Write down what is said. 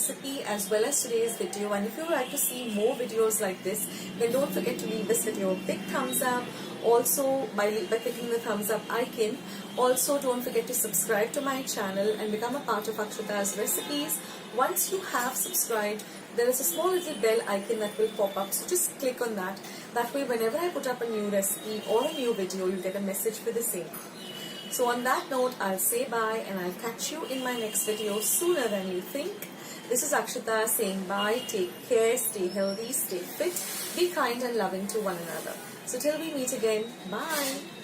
recipe as well as today's video, and if you would like to see more videos like this, then don't forget to leave this video a big thumbs up. Also, by clicking the thumbs up icon. Also, don't forget to subscribe to my channel and become a part of Akshata's Recipes. Once you have subscribed, there is a small little bell icon that will pop up, so just click on that. That way, whenever I put up a new recipe or a new video, you'll get a message for the same. So on that note, I'll say bye and I'll catch you in my next video sooner than you think. This is Akshata saying bye, take care, stay healthy, stay fit, be kind and loving to one another. So till we meet again, bye.